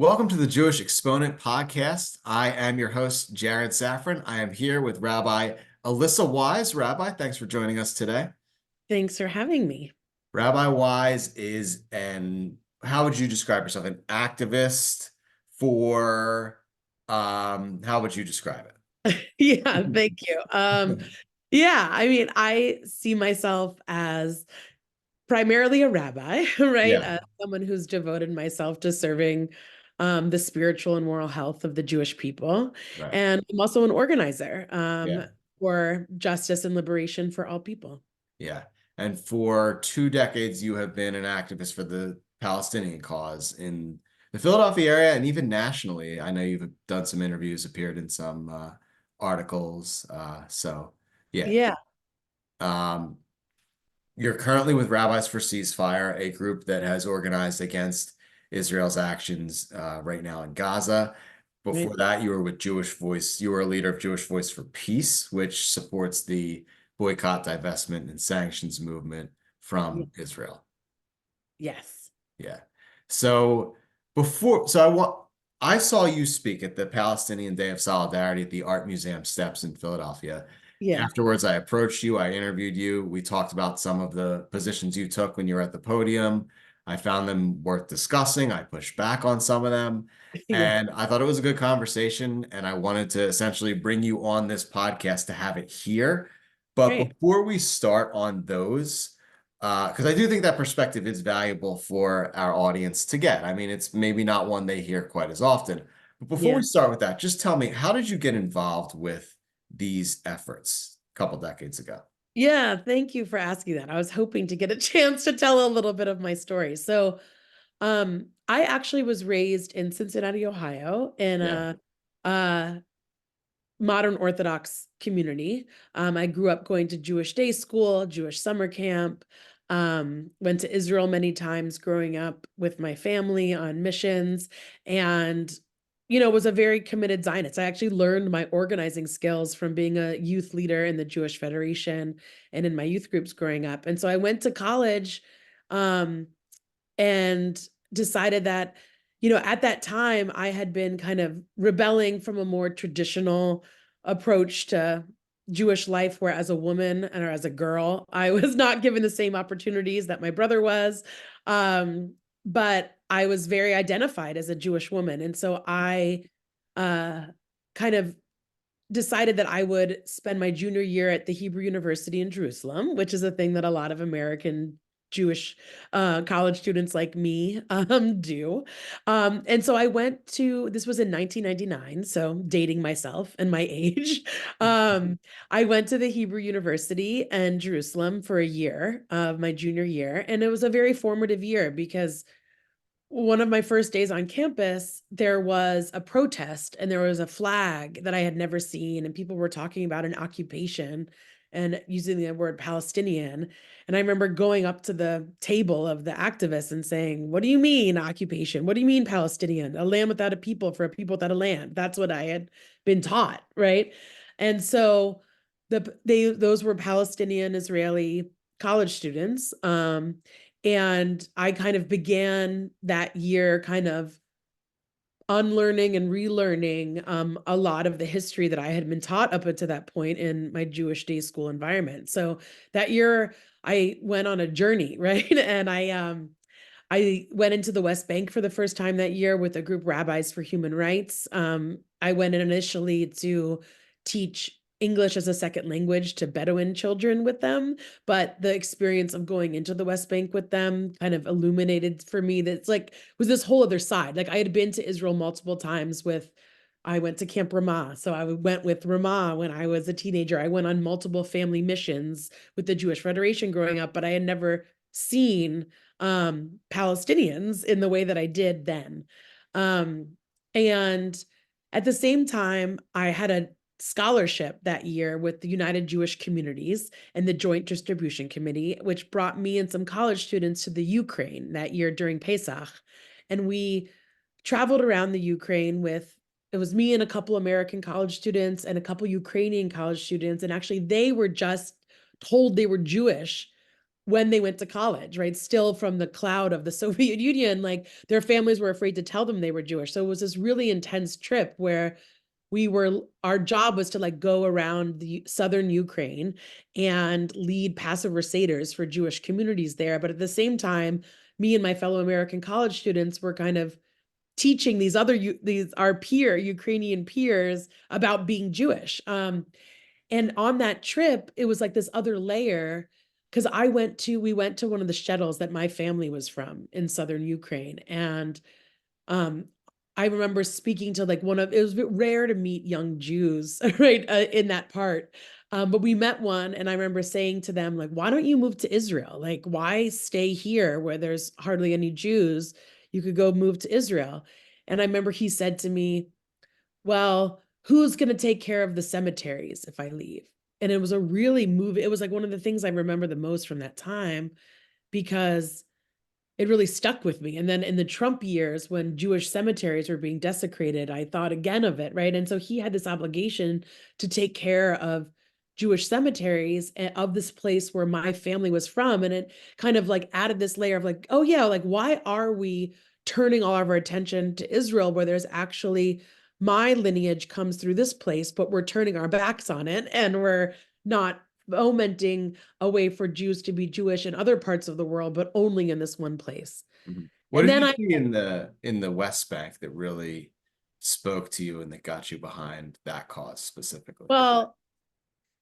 Welcome to the Jewish Exponent podcast. I am your host, Jared Safran. I am here with Rabbi Alissa Wise. Rabbi, thanks for joining us today. Thanks for having me. Rabbi Wise is how would you describe yourself? An activist for, how would you describe Yeah, it? thank you. Yeah, I mean, I see myself as primarily a rabbi, right? Yeah, Someone who's devoted myself to serving the spiritual and moral health of the Jewish people. right. And I'm also an organizer Yeah, for justice and liberation for all people. yeah. And for 2 decades, you have been an activist for the Palestinian cause in the Philadelphia area and even nationally. I know you've done some interviews, appeared in some articles. So, yeah. Yeah, Um, you're currently with Rabbis for Ceasefire, a group that has organized against Israel's actions right now in Gaza. right. Before that, you were with Jewish Voice. You were a leader of Jewish Voice for Peace, which supports the boycott, divestment, and sanctions movement Yeah. from Israel. Yes. Yeah. So I saw you speak at the Palestinian Day of Solidarity at the Art Museum steps in Philadelphia. Yeah. Afterwards, I approached you, I interviewed you. We talked about some of the positions you took when you were at the podium. I found them worth discussing. I pushed back on some of them. Yeah. And I thought it was a good conversation. And I wanted to essentially bring you on this podcast to have it here. But Great. before we start on those, because I do think that perspective is valuable for our audience to get. I mean, it's maybe not one they hear quite as often. But before we Yeah. start with that, just tell me, how did you get involved with these efforts a couple decades ago? Yeah, thank you for asking that. I was hoping to get a chance to tell a little bit of my story. I actually was raised in Cincinnati, Ohio, in Yeah. a modern Orthodox community. I grew up going to Jewish day school, Jewish summer camp, went to Israel many times growing up with my family on missions, and was a very committed Zionist. I actually learned my organizing skills from being a youth leader in the Jewish Federation and in my youth groups growing up. And so I went to college, um, and decided that, at that time I had been kind of rebelling from a more traditional approach to Jewish life, where as a woman and or as a girl, I was not given the same opportunities that my brother was. But I was very identified as a Jewish woman. And so I uh, kind of decided that I would spend my junior year at the Hebrew University in Jerusalem, which is a thing that a lot of American Jewish college students like me do. And so I went to, this was in 1999, so dating myself and my age. I went to the Hebrew University in Jerusalem for a year of my junior year. And it was a very formative year because one of my first days on campus, there was a protest and there was a flag that I had never seen, and people were talking about an occupation and using the word Palestinian. And I remember going up to the table of the activists and saying, "What do you mean occupation? What do you mean Palestinian? A land without a people for a people without a land." That's what I had been taught, right? And so those were Palestinian Israeli college students. And I kind of began that year kind of unlearning and relearning a lot of the history that I had been taught up until that point in my Jewish day school environment. So that year I went on a journey, right? And I went into the West Bank for the first time that year with a group, Rabbis for Human Rights. I went in initially to teach English as a second language to Bedouin children with them, but the experience of going into the West Bank with them kind of illuminated for me that it's like was this whole other side. Like I had been to Israel multiple times with. I went to Camp Ramah. So I went with Ramah when I was a teenager. I went on multiple family missions with the Jewish Federation growing up, but I had never seen Palestinians in the way that I did then. And at the same time, I had a scholarship that year with the United Jewish Communities and the Joint Distribution Committee, which brought me and some college students to the Ukraine that year during Pesach. And we traveled around the Ukraine with it was me and a couple American college students and a couple Ukrainian college students. And actually, they were just told they were Jewish when they went to college, right? Still from the cloud of the Soviet Union, like their families were afraid to tell them they were Jewish. So it was this really intense trip where our job was to like go around the southern Ukraine and lead Passover Seders for Jewish communities there. But at the same time, me and my fellow American college students were kind of teaching these our Ukrainian peers about being Jewish. And on that trip, it was like this other layer because we went to one of the shtetls that my family was from in southern Ukraine. And um, I remember speaking to like it was rare to meet young Jews, right, in that part. But we met one, and I remember saying to them, like, why don't you move to Israel? Like, why stay here where there's hardly any Jews? You could go move to Israel. And I remember he said to me, well, who's going to take care of the cemeteries if I leave? And it was it was like one of the things I remember the most from that time because it really stuck with me. And then in the Trump years, when Jewish cemeteries were being desecrated, I thought again of it, right? And so he had this obligation to take care of Jewish cemeteries of this place where my family was from. And it kind of like added this layer of like, oh, yeah, like, why are we turning all of our attention to Israel where there's actually my lineage comes through this place, but we're turning our backs on it and we're not fomenting a way for Jews to be Jewish in other parts of the world, but only in this one place. What And did then you I, see in the West Bank that really spoke to you and that got you behind that cause specifically?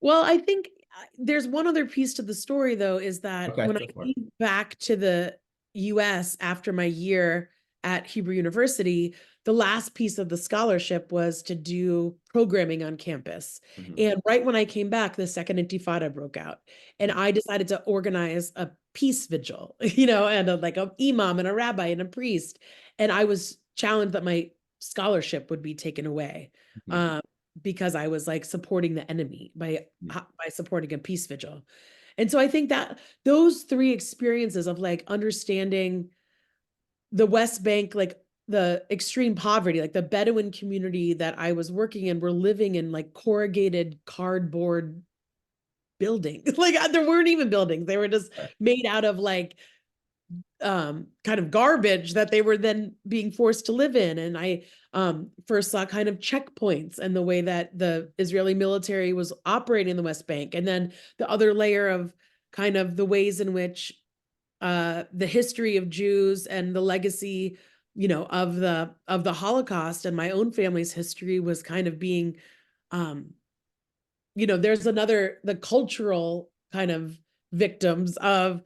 well, I think there's one other piece to the story though, is that Okay, when I go for it. came back to the US after my year at Hebrew University, the last piece of the scholarship was to do programming on campus. Mhm. And right when I came back, the second Intifada broke out. And I decided to organize a peace vigil, and like a imam and a rabbi and a priest. And I was challenged that my scholarship would be taken away. Mhm. Um, because I was like supporting the enemy by supporting a peace vigil. And so I think that those three experiences of like understanding the West Bank, like the extreme poverty, like the Bedouin community that I was working in, were living in like corrugated cardboard buildings. Like there weren't even buildings. They were just Right. made out of like kind of garbage that they were then being forced to live in. And I first saw kind of checkpoints and the way that the Israeli military was operating in the West Bank. And then the other layer of kind of the ways in which the history of Jews and the legacy, of the Holocaust and my own family's history was kind of being um, there's the cultural kind of victims of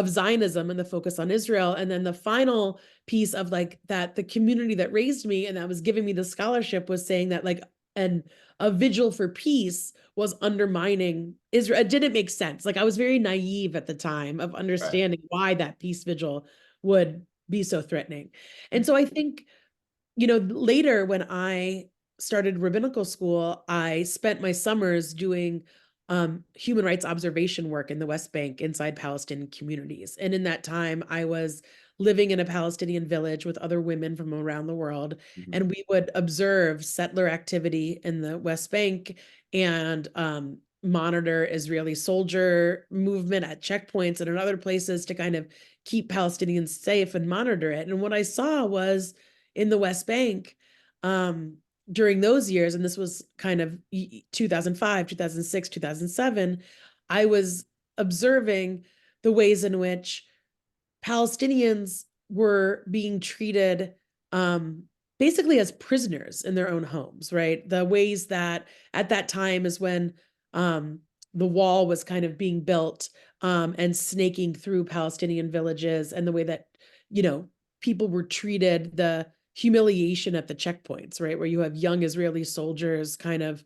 Zionism and the focus on Israel. And then the final piece of like that, the community that raised me and that was giving me the scholarship was saying that like, and a vigil for peace was undermining Israel. It didn't make sense. Like I was very naive at the time of Right. understanding why that peace vigil would be so threatening. And so I think later when I started rabbinical school, I spent my summers doing human rights observation work in the West Bank inside Palestinian communities. And in that time, I was living in a Palestinian village with other women from around the world. Mhm. And we would observe settler activity in the West Bank and monitor Israeli soldier movement at checkpoints and in other places to kind of keep Palestinians safe and monitor it. And what I saw was in the West Bank during those years, and this was kind of 2005, 2006, 2007, I was observing the ways in which Palestinians were being treated basically as prisoners in their own homes, right? The ways that at that time is when the wall was kind of being built and snaking through Palestinian villages, and the way that, people were treated, the humiliation at the checkpoints, right? Where you have young Israeli soldiers kind of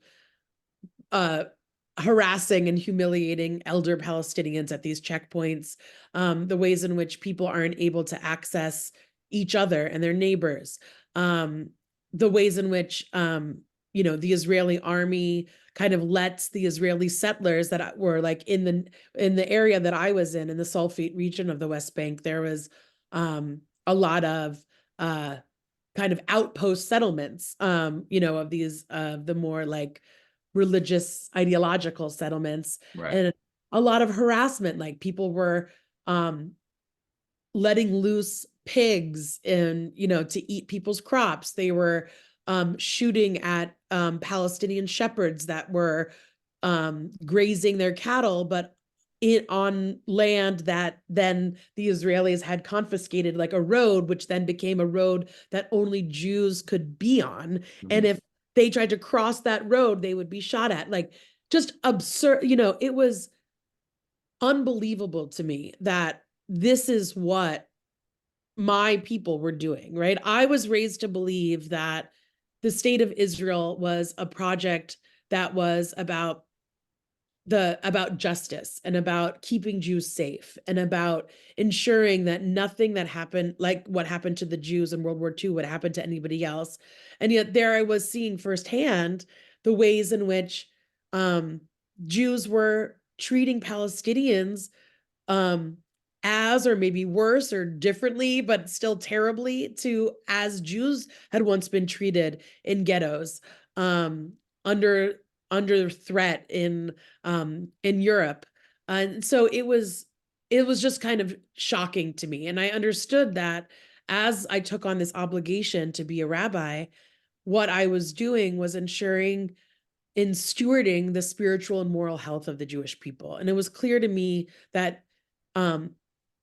uh, harassing and humiliating elder Palestinians at these checkpoints, the ways in which people aren't able to access each other and their neighbors, the ways in which the Israeli army kind of lets the Israeli settlers that were like in the area that I was in the Sulfate region of the West Bank. There was a lot of kind of outpost settlements, of these the more like religious ideological settlements. Right. And a lot of harassment, like people were um, letting loose pigs and, to eat people's crops. They were shooting at Palestinian shepherds that were grazing their cattle, but on land that then the Israelis had confiscated, like a road, which then became a road that only Jews could be on. And Mhm. if they tried to cross that road, they would be shot at. Like, just absurd. It was unbelievable to me that this is what my people were doing, right? I was raised to believe that the state of Israel was a project that was about justice and about keeping Jews safe and about ensuring that nothing that happened, like what happened to the Jews in World War II, would happen to anybody else. And yet there I was seeing firsthand the ways in which um, Jews were treating Palestinians um as, or maybe worse or differently, but still terribly, to as Jews had once been treated in ghettos, um under threat in Europe. And so it was just kind of shocking to me, and I understood that as I took on this obligation to be a rabbi, what I was doing was ensuring in stewarding the spiritual and moral health of the Jewish people. And it was clear to me that um,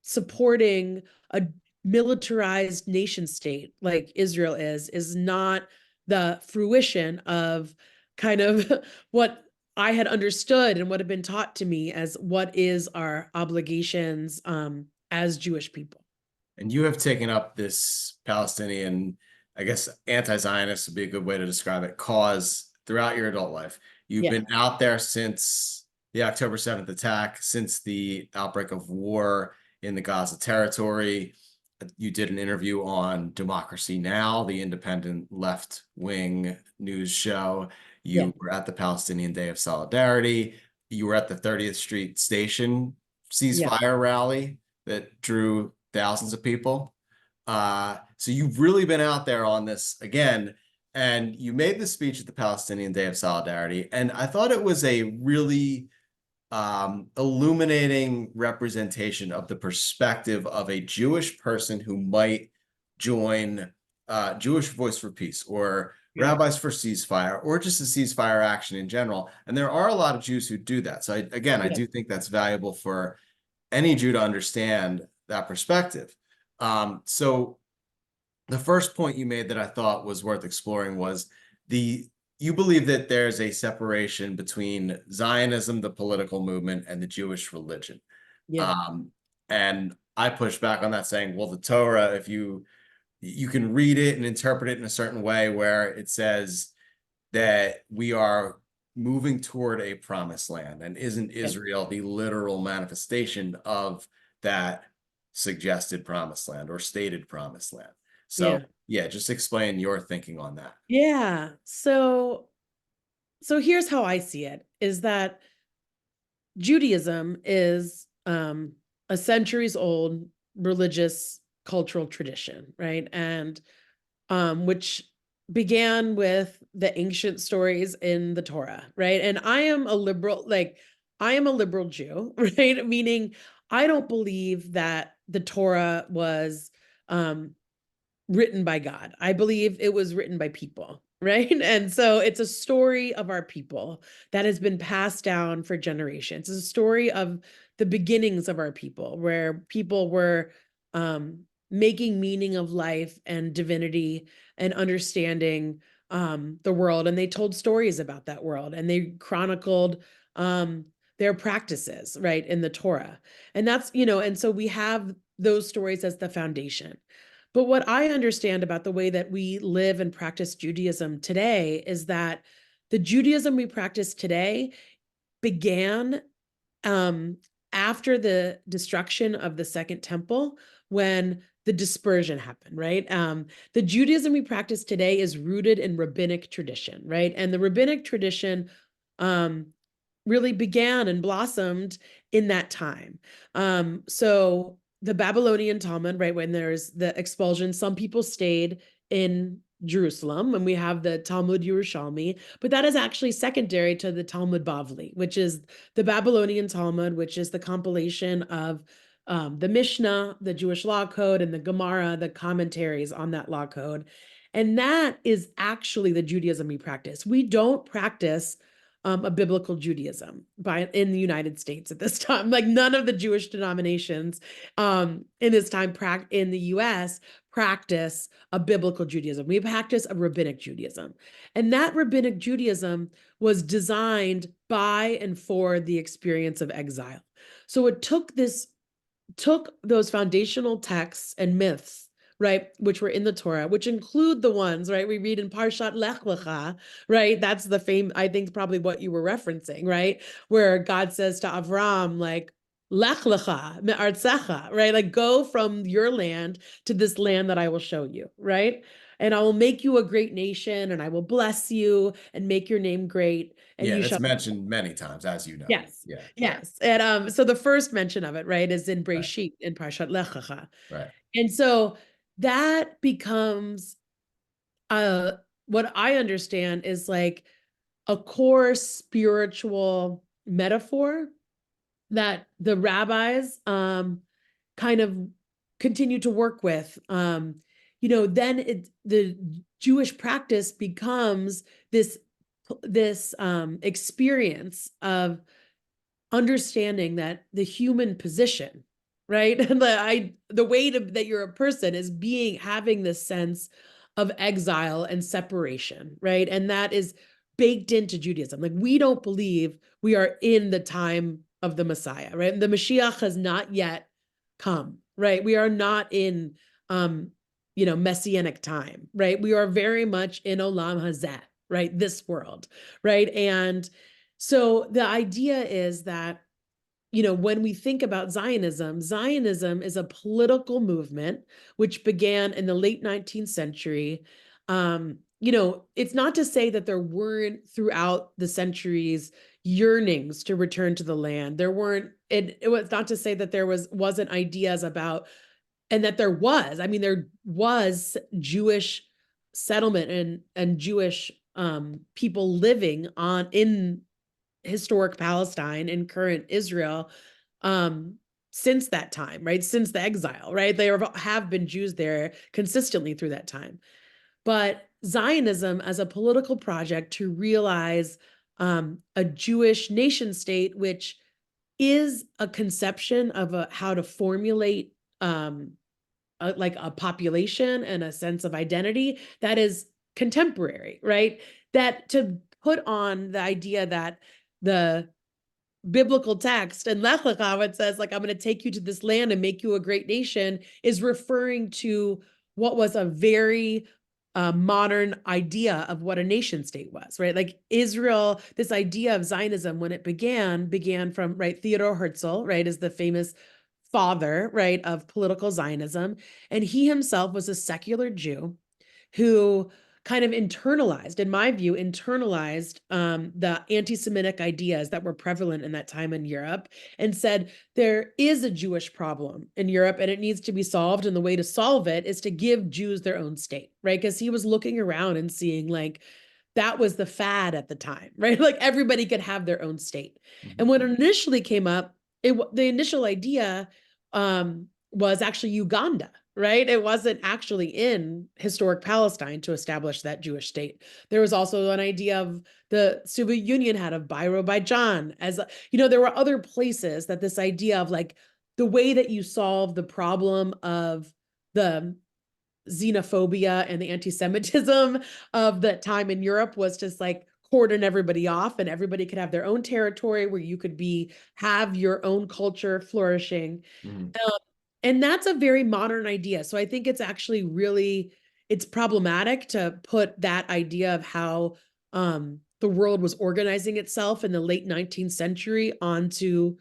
supporting a militarized nation state like Israel is not the fruition of kind of what I had understood and what had been taught to me as what is our obligations as Jewish people. And you have taken up this Palestinian, I guess, anti-Zionist would be a good way to describe it, cause throughout your adult life. You've Yeah, been out there since the October 7th attack, since the outbreak of war in the Gaza territory. You did an interview on Democracy Now!, the independent left-wing news show. yeah, You were at the Palestinian Day of Solidarity. You were at the 30th Street Station yeah, ceasefire rally that drew thousands of people. So you've really been out there on this again, and you made the speech at the Palestinian Day of Solidarity, and I thought it was a really illuminating representation of the perspective of a Jewish person who might join Jewish Voice for Peace or yeah, Rabbis for Ceasefire or just a ceasefire action in general. And there are a lot of Jews who do that. So I yeah, do think that's valuable for any Jew to understand that perspective. So the first point you made that I thought was worth exploring was the you believe that there's a separation between Zionism, the political movement, and the Jewish religion. yeah, Um, and I push back on that, saying, well, the Torah, if you can read it and interpret it in a certain way where it says that we are moving toward a promised land, and isn't yeah, Israel the literal manifestation of that suggested promised land or stated promised land? So yeah. yeah, just explain your thinking on that. Yeah. So here's how I see it, is that Judaism is a centuries old religious cultural tradition, right? And which began with the ancient stories in the Torah, right? And I am a liberal Jew, right? Meaning I don't believe that the Torah was um, written by God. I believe it was written by people, right? And so it's a story of our people that has been passed down for generations. It's a story of the beginnings of our people, where people were making meaning of life and divinity and understanding the world. And they told stories about that world, and they chronicled their practices, right, in the Torah. And and so we have those stories as the foundation. But what I understand about the way that we live and practice Judaism today is that the Judaism we practice today began um, after the destruction of the Second Temple, when the dispersion happened, right? The Judaism we practice today is rooted in rabbinic tradition, right? And the rabbinic tradition um, really began and blossomed in that time. So the Babylonian Talmud, right, when there's the expulsion, some people stayed in Jerusalem, and we have the Talmud Yerushalmi, but that is actually secondary to the Talmud Bavli, which is the Babylonian Talmud, which is the compilation of the Mishnah, the Jewish law code, and the Gemara, the commentaries on that law code. And that is actually the Judaism we practice. We don't practice a biblical Judaism in the United States at this time. Like none of the Jewish denominations in this time in the US practice a biblical Judaism. We practice a rabbinic Judaism. And that rabbinic Judaism was designed by and for the experience of exile. So it took those foundational texts and myths, right, which were in the Torah, which include the ones, right, we read in Parshat Lech Lecha, right? That's the fame, I think probably what you were referencing, right? Where God says to Avram, like, Lech Lecha me'artzecha, right? Like, go from your land to this land that I will show you, right? And I will make you a great nation, and I will bless you and make your name great. And Yeah, you it's shall mentioned many times, as you know. Yes. Yeah. Yes. And so the first mention of it, right, is in Right. Breshit in Parshat Lech Lecha. Right. And so that becomes what I understand is like a core spiritual metaphor that the rabbis kind of continue to work with. Then the Jewish practice becomes this experience of understanding that the human position, right? And the way that you're a person is having this sense of exile and separation, right? And that is baked into Judaism. Like we don't believe we are in the time of the Messiah, right? The Mashiach has not yet come, right? We are not in messianic time, right? We are very much in Olam Hazeh, right? This world, right? And so the idea is that, when we think about Zionism, Zionism is a political movement which began in the late 19th century. It's not to say that there weren't throughout the centuries yearnings to return to the land. There weren't, it was not to say that there wasn't ideas about, and that there was, I mean, there was Jewish settlement and Jewish people living in historic Palestine and current Israel since that time, right? Since the exile, right? There have been Jews there consistently through that time. But Zionism as a political project to realize a Jewish nation state, which is a conception of how to formulate like a population and a sense of identity that is contemporary, right? That to put on the idea that the biblical text and Lech Lecha, it says like, I'm going to take you to this land and make you a great nation, is referring to what was a very modern idea of what a nation state was, right? Like Israel, this idea of Zionism, when it began from, right, Theodor Herzl, right, is the famous father, right, of political Zionism. And he himself was a secular Jew who kind of internalized, in my view, the anti-Semitic ideas that were prevalent in that time in Europe and said, there is a Jewish problem in Europe and it needs to be solved. And the way to solve it is to give Jews their own state, right? Because he was looking around and seeing like, that was the fad at the time, right? Like everybody could have their own state. Mm-hmm. And when it initially came up, the initial idea was actually Uganda, right? It wasn't actually in historic Palestine to establish that Jewish state. There was also an idea of the Soviet Union had of Azerbaijan as, there were other places that this idea of like the way that you solve the problem of the xenophobia and the anti-Semitism of that time in Europe was just like cordon everybody off and everybody could have their own territory where you could have your own culture flourishing. Mm-hmm. And that's a very modern idea. So I think it's actually it's problematic to put that idea of how the world was organizing itself in the late 19th century onto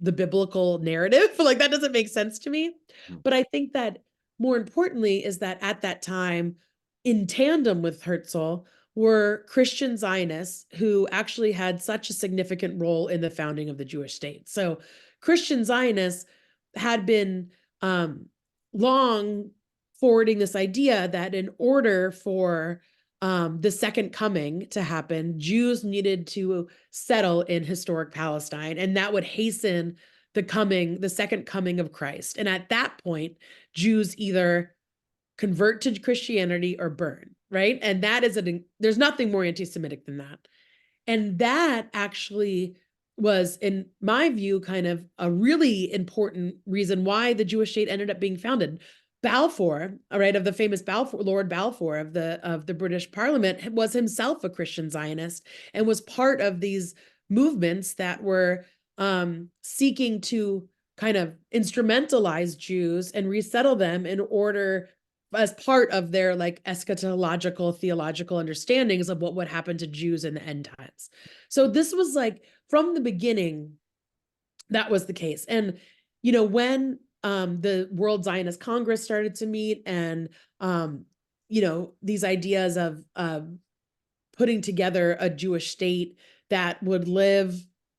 the biblical narrative. Like that doesn't make sense to me. Mm-hmm. But I think that more importantly is that at that time, in tandem with Herzl, were Christian Zionists who actually had such a significant role in the founding of the Jewish state. So Christian Zionists had been long forwarding this idea that in order for the second coming to happen, Jews needed to settle in historic Palestine, and that would hasten the second coming of Christ. And at that point, Jews either convert to Christianity or burn, right? And that is there's nothing more anti-Semitic than that. And that actually was, in my view, kind of a really important reason why the Jewish state ended up being founded. Balfour, right, of the famous Balfour, Lord Balfour of the British Parliament, was himself a Christian Zionist and was part of these movements that were seeking to kind of instrumentalize Jews and resettle them in order, as part of their like eschatological theological understandings of what would happen to Jews in the end times. So this was like from the beginning, that was the case. And when the World Zionist Congress started to meet, and these ideas of putting together a Jewish state that would live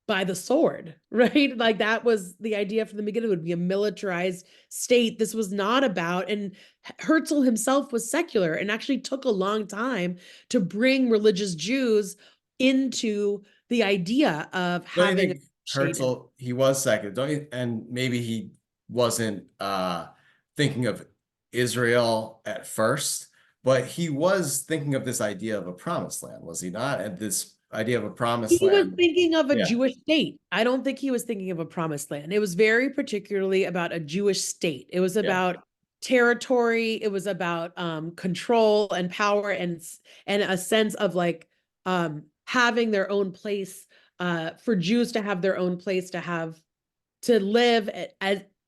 by the sword, right? Like that was the idea from the beginning. It would be a militarized state. This was not about, and Herzl himself was secular and actually took a long time to bring religious Jews into the idea of Don't you having a think state. Herzl, he was secular, don't you? And maybe he wasn't thinking of Israel at first, but he was thinking of this idea of a promised land, was he not? And this idea of a promised He was land. thinking of a Yeah, Jewish state. I don't think he was thinking of a promised land. It was very particularly about a Jewish state. It was yeah. about territory. It was about control and power, and a sense of like having their own place, for Jews to have their own place, to live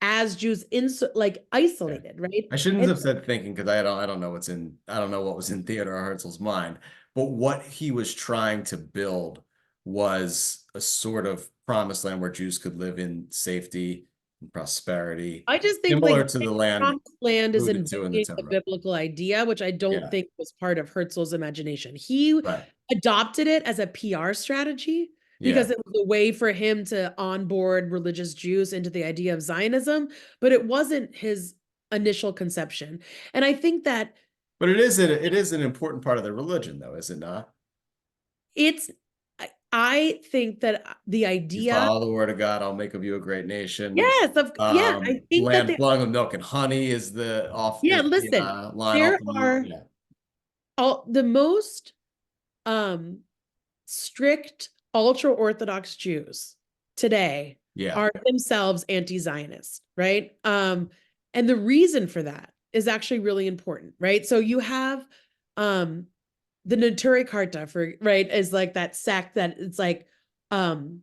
as Jews in like Yeah. isolated, right? I shouldn't And have said thinking because I don't know what was in Theodore Herzl's mind, but what he was trying to build was a sort of promised land where Jews could live in safety and prosperity, I just think similar like to the land promised land is alluded to in the invoking a Torah. biblical idea, which I don't Yeah, think was part of Herzl's imagination. He right. adopted it as a PR strategy Yeah. because it was a way for him to onboard religious Jews into the idea of Zionism, but it wasn't his initial conception. And I think that But it is an important part of the religion, though, is it not? it's, I think that the You idea, follow the word of God, I'll make of you a great nation. yes, yeah, I think that Land flowing with milk and honey yeah, is the listen, line there often. are Yeah. all the most um strict ultra Orthodox Jews today Yeah. are themselves anti-Zionist, right? And the reason for that is actually really important, right? So you have um the Neturei Karta, for right, is like that sect that it's like um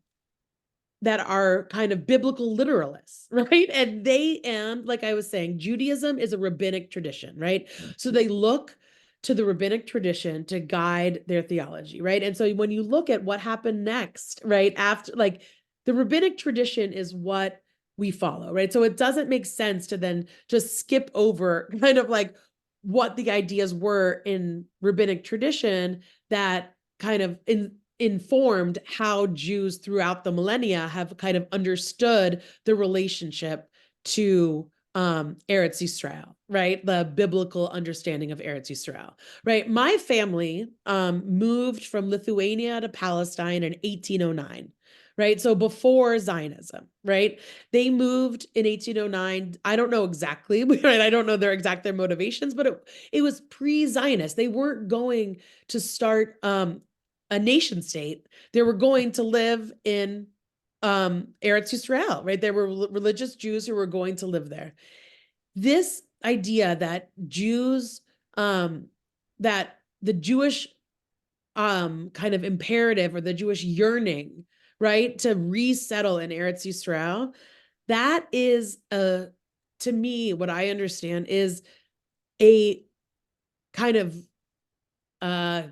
that are kind of biblical literalists, right? And like I was saying, Judaism is a rabbinic tradition, right? So they look to the rabbinic tradition to guide their theology, right? And so when you look at what happened next, right, after, like, the rabbinic tradition is what we follow, right? So it doesn't make sense to then just skip over kind of like what the ideas were in rabbinic tradition that kind of informed how Jews throughout the millennia have kind of understood the relationship to Eretz Yisrael, right? The biblical understanding of Eretz Yisrael, right? My family moved from Lithuania to Palestine in 1809, right? So before Zionism, right? They moved in 1809. I don't know exactly, right? I don't know their motivations, but it was pre-Zionist. They weren't going to start a nation state. They were going to live in Eretz Yisrael, right? There were religious Jews who were going to live there. This idea that Jews, that the Jewish kind of imperative, or the Jewish yearning, right, to resettle in Eretz Yisrael, that is to me, what I understand is a kind of uh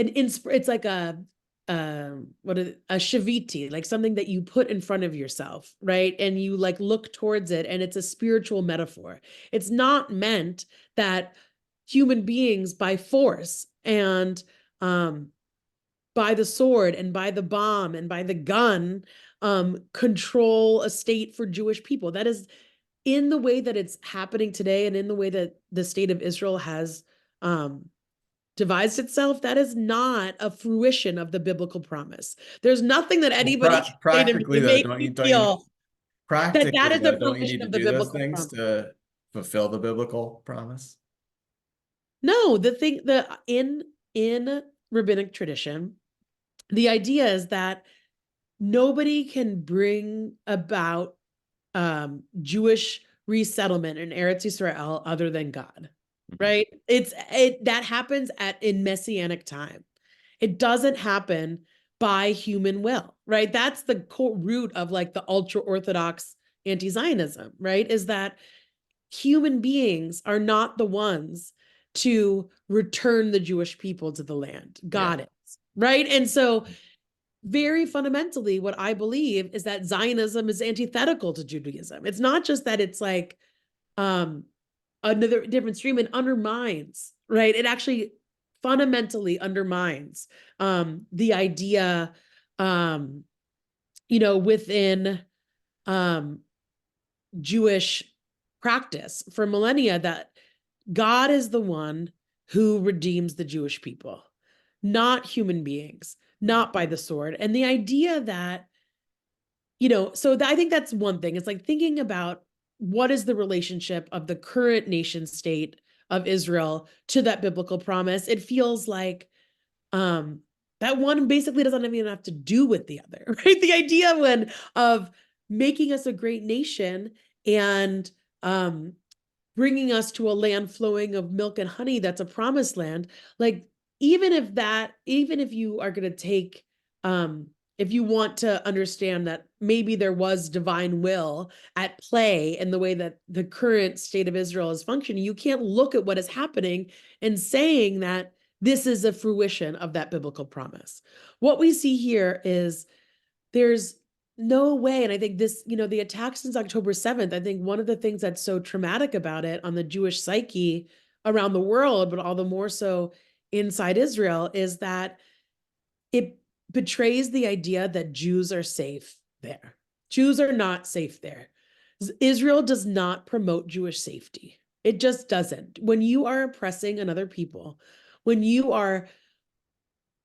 it's like a a shaviti, like something that you put in front of yourself, right? And you like look towards it, and it's a spiritual metaphor. It's not meant that human beings by force and um by the sword and by the bomb and by the gun control a state for Jewish people. That is in the way that it's happening today and in the way that the state of Israel has devised itself, that is not a fruition of the biblical promise. There's nothing that anybody can say to me Practically to though, make me feel that that is a don't you need fruition to of the do those biblical things promise. to fulfill the biblical promise? No, in rabbinic tradition, the idea is that nobody can bring about Jewish resettlement in Eretz Israel other than God, Mhm. right? That happens in messianic time. It doesn't happen by human will, right? That's the core root of like the ultra Orthodox anti-Zionism, right? Is that human beings are not the ones to return the Jewish people to the land. Yeah. God is, right? And so very fundamentally, what I believe is that Zionism is antithetical to Judaism. It's not just that it's like um, another different stream, it undermines, right? It actually fundamentally undermines the idea, um, within um, Jewish practice for millennia that God is the one who redeems the Jewish people, not human beings, not by the sword. And the idea that, I think that's one thing. It's like thinking about what is the relationship of the current nation state of Israel to that biblical promise. It feels like um that one basically doesn't even have to do with the other, right? The idea of making us a great nation and um bringing us to a land flowing of milk and honey that's a promised land, like even if you are going to take if you want to understand that maybe there was divine will at play in the way that the current state of Israel is functioning, you can't look at what is happening and saying that this is a fruition of that biblical promise. What we see here is there's no way. And I think this, the attack since October 7th, I think one of the things that's so traumatic about it on the Jewish psyche around the world, but all the more so inside Israel, is that it betrays the idea that Jews are safe there. Jews are not safe there. Israel does not promote Jewish safety. It just doesn't. When you are oppressing another people, when you are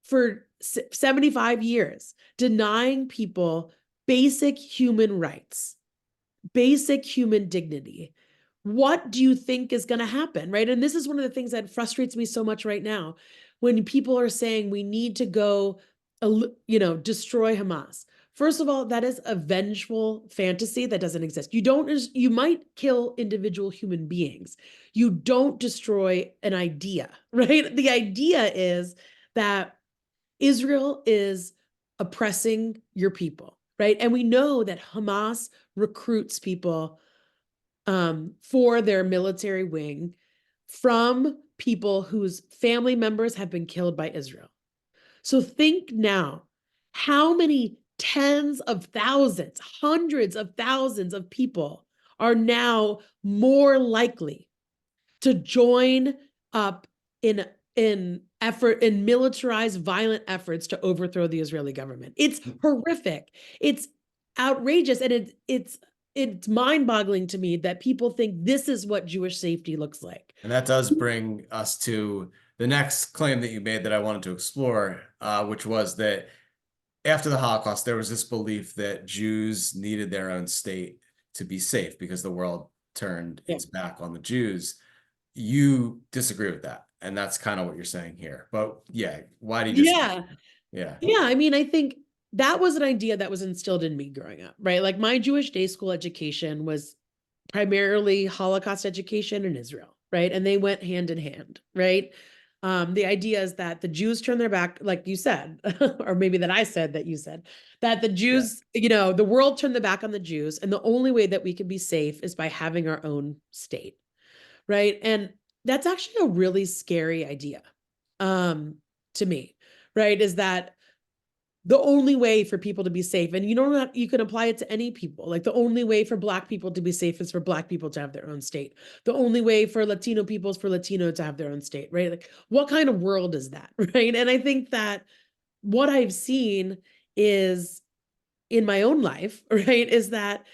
for 75 years denying people basic human rights, basic human dignity, what do you think is going to happen, right? And this is one of the things that frustrates me so much right now when people are saying we need to go, destroy Hamas. First of all, that is a vengeful fantasy that doesn't exist. You might kill individual human beings. You don't destroy an idea, right? The idea is that Israel is oppressing your people, right? And we know that Hamas recruits people for their military wing from people whose family members have been killed by Israel. So think now, how many tens of thousands, hundreds of thousands of people are now more likely to join up in militarized violent efforts to overthrow the Israeli government. It's horrific. It's outrageous, and it's mind-boggling to me that people think this is what Jewish safety looks like. And that does bring us to the next claim that you made that I wanted to explore, which was that after the Holocaust, there was this belief that Jews needed their own state to be safe because the world turned its back on the Jews. You disagree with that, and that's kind of what you're saying here. But yeah, why do you disagree? Yeah. Yeah. Yeah. I mean, I think that was an idea that was instilled in me growing up, right? Like my Jewish day school education was primarily Holocaust education in Israel, right? And they went hand in hand, right? The idea is that the Jews turn their back, like you said, or maybe that I said that you said, that the Yeah. Jews, the world turned the back on the Jews. And the only way that we can be safe is by having our own state, right? And that's actually a really scary idea to me, right? Is that the only way for people to be safe, and you can apply it to any people, like the only way for Black people to be safe is for Black people to have their own state. The only way for Latino people is for Latino to have their own state, right? Like what kind of world is that? Right. And I think that what I've seen is in my own life, right, is that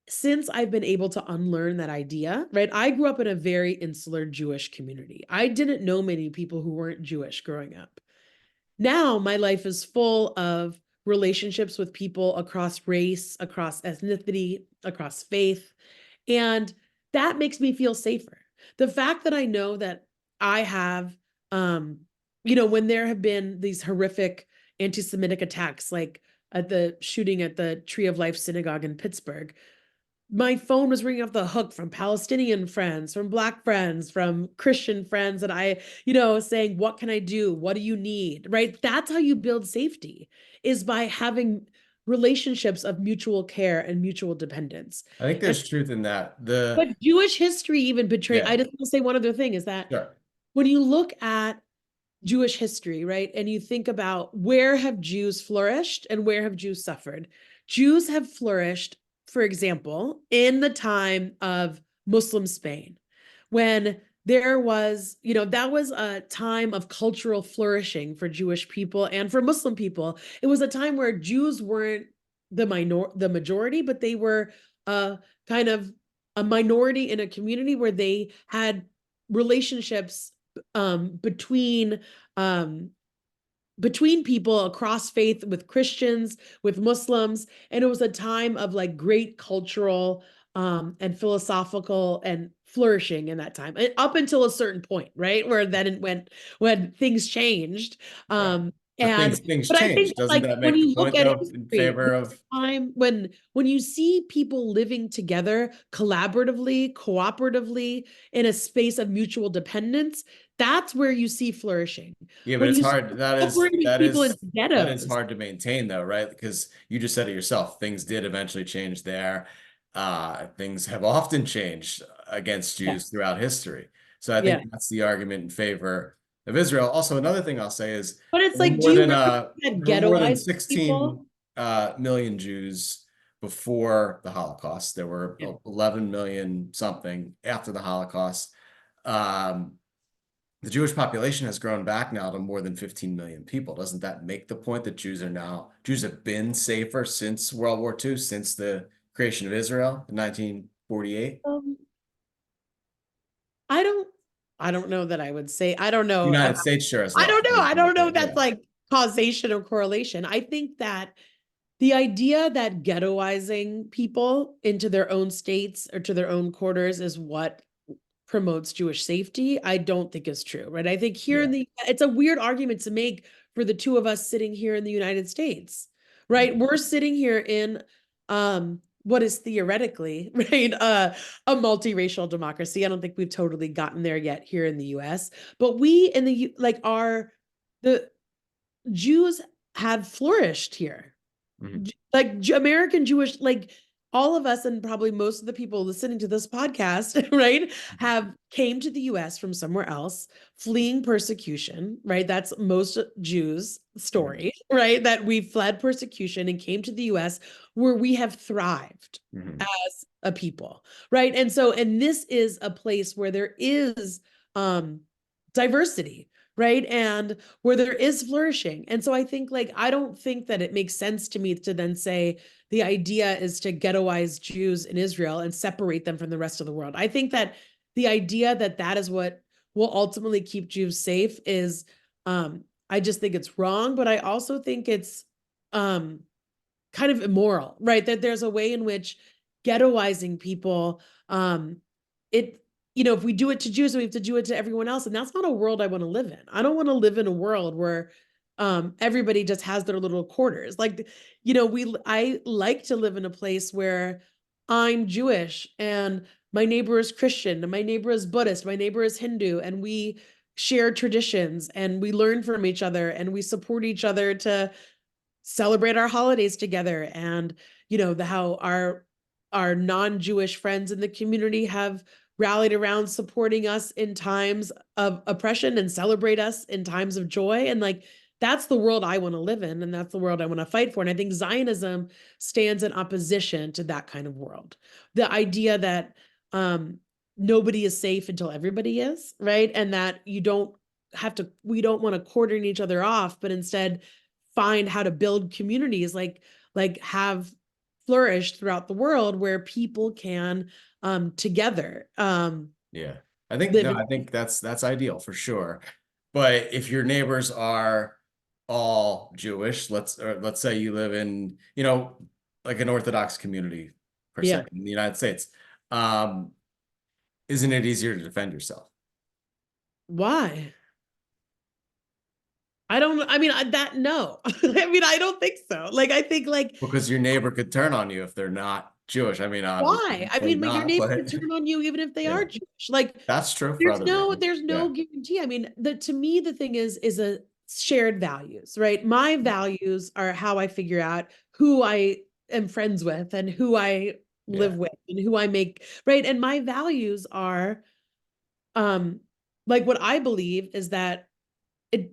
since I've been able to unlearn that idea, right? I grew up in a very insular Jewish community. I didn't know many people who weren't Jewish growing up. Now my life is full of relationships with people across race, across ethnicity, across faith. And that makes me feel safer. The fact that I know that I have, um, when there have been these horrific anti-Semitic attacks, like at the shooting at the Tree of Life Synagogue in Pittsburgh, my phone was ringing off the hook from Palestinian friends, from Black friends, from Christian friends that saying, what can I do? What do you need? Right? That's how you build safety, is by having relationships of mutual care and mutual dependence. I think And there's truth in that. but Jewish history even betrayed, Yeah, I just want to say one other thing is that sure. when you look at Jewish history, right? And you think about where have Jews flourished and where have Jews suffered? Jews have flourished, for example, in the time of Muslim Spain, when there was, that was a time of cultural flourishing for Jewish people and for Muslim people. It was a time where Jews weren't the majority, but they were kind of a minority in a community where they had relationships between um, between people across faith, with Christians, with Muslims. And it was a time of like great cultural and philosophical and flourishing in that time, up until a certain point, right? Where then it went, when things changed. Right. Um, But and things but I think change. that, Doesn't like, that when make the you look point at though in history, favor there's of a time when you see people living together collaboratively, cooperatively, in a space of mutual dependence, that's where you see flourishing. yeah, but When it's you see hard. That is separating that people into is that is ghettos. hard to maintain though, right? Because you just said it yourself. Things did eventually change there. Things have often changed against Yeah. Jews throughout history. So I Yeah. think that's the argument in favor of Israel. Also, another thing I'll say is But it's there were like, do more you than really have there were more than ghettoized 16 people? million Jews before the Holocaust. There were Yeah. 11 million something after the Holocaust. Um, the Jewish population has grown back now to more than 15 million people. Doesn't that make the point that Jews have been safer since World War II, since the creation of Israel in 1948? Um, I don't, I don't know that I would say, I don't The know United about, States sure as I hell. don't know. I don't know if Yeah. that's like causation or correlation. I think that the idea that ghettoizing people into their own states or to their own quarters is what promotes Jewish safety, I don't think is true, right? I think here Yeah. in it's a weird argument to make for the two of us sitting here in the United States, right? We're sitting here in what is theoretically, right, a multiracial democracy. I don't think we've totally gotten there yet here in the US, but we in the like are the Jews have flourished here, Mhm. like American Jewish, like all of us and probably most of the people listening to this podcast, right, have came to the US from somewhere else, fleeing persecution, right? That's most Jews' Mhm. story, right? That we fled persecution and came to the US, where we have thrived Mhm. as a people, right? And this is a place where there is um diversity, right? And where there is flourishing. And so I think, like, I don't think that it makes sense to me to then say the idea is to ghettoize Jews in Israel and separate them from the rest of the world. I think that the idea that that is what will ultimately keep Jews safe is, I just think it's wrong, but I also think it's um, kind of immoral, right? That there's a way in which ghettoizing people, it, if we do it to Jews, we have to do it to everyone else. And that's not a world I want to live in. I don't want to live in a world where everybody just has their little quarters. Like, I like to live in a place where I'm Jewish and my neighbor is Christian and my neighbor is Buddhist, my neighbor is Hindu, and we share traditions and we learn from each other and we support each other to celebrate our holidays together. And how our non-Jewish friends in the community have rallied around supporting us in times of oppression and celebrate us in times of joy. And like, that's the world I want to live in, and that's the world I want to fight for. And I think Zionism stands in opposition to that kind of world. The idea that nobody is safe until everybody is, right? And that we don't want to cordon each other off, but instead find how to build communities, like have flourish throughout the world where people can together Yeah. I think live no, in. I think that's ideal for sure. But if your neighbors are all Jewish, let's say you live in, like an Orthodox community per se Yeah. in the United States, um, isn't it easier to defend yourself? Why? I mean, that, no. I mean, I don't think so. Like, I think, like, Because your neighbor could turn on you if they're not Jewish. I mean, why? I obviously mean, like, your not, neighbor but could turn on you even if they yeah, are Jewish. Like, that's true for other reasons. there's Yeah. no guarantee. I mean, to me, the thing is a shared values, right? My values are how I figure out who I am friends with and who I live Yeah. with and who I make, right? And my values are, um, like, what I believe is that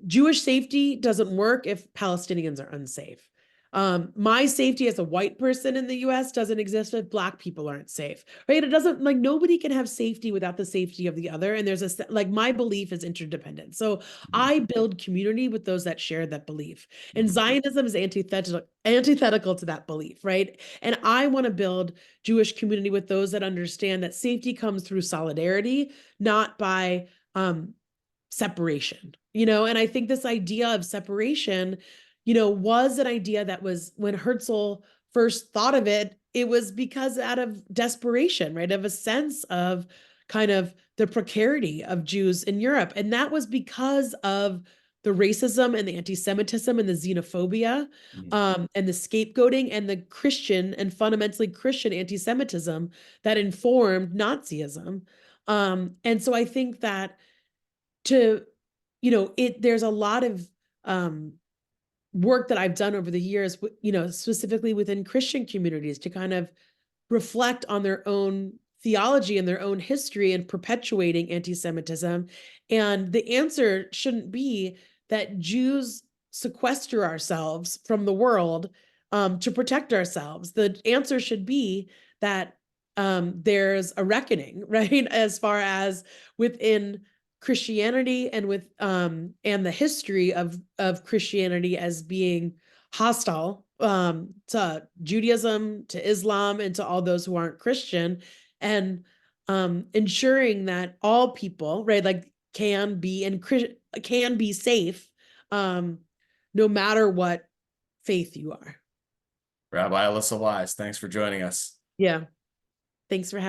Jewish safety doesn't work if Palestinians are unsafe. My safety as a white person in the US doesn't exist if Black people aren't safe, right? It doesn't, like, nobody can have safety without the safety of the other. And like, my belief is interdependent. So Mhm. I build community with those that share that belief. And Mhm. Zionism is antithetical to that belief, right? And I want to build Jewish community with those that understand that safety comes through solidarity, not by separation, and I think this idea of separation, was an idea that was, when Herzl first thought of it, it was because out of desperation, right? Of a sense of kind of the precarity of Jews in Europe. And that was because of the racism and the anti-Semitism and the xenophobia, Mhm. and the scapegoating and the Christian and fundamentally Christian anti-Semitism that informed Nazism. And so I think that to there's a lot of um work that I've done over the years, specifically within Christian communities, to kind of reflect on their own theology and their own history and perpetuating anti-Semitism. And the answer shouldn't be that Jews sequester ourselves from the world to protect ourselves. The answer should be that there's a reckoning, right? As far as within Christianity and and the history of Christianity as being hostile to Judaism, to Islam, and to all those who aren't Christian, and ensuring that all people, right, like, can be safe, um, no matter what faith you are. Rabbi Alyssa Wise, thanks for joining us. Yeah. Thanks for having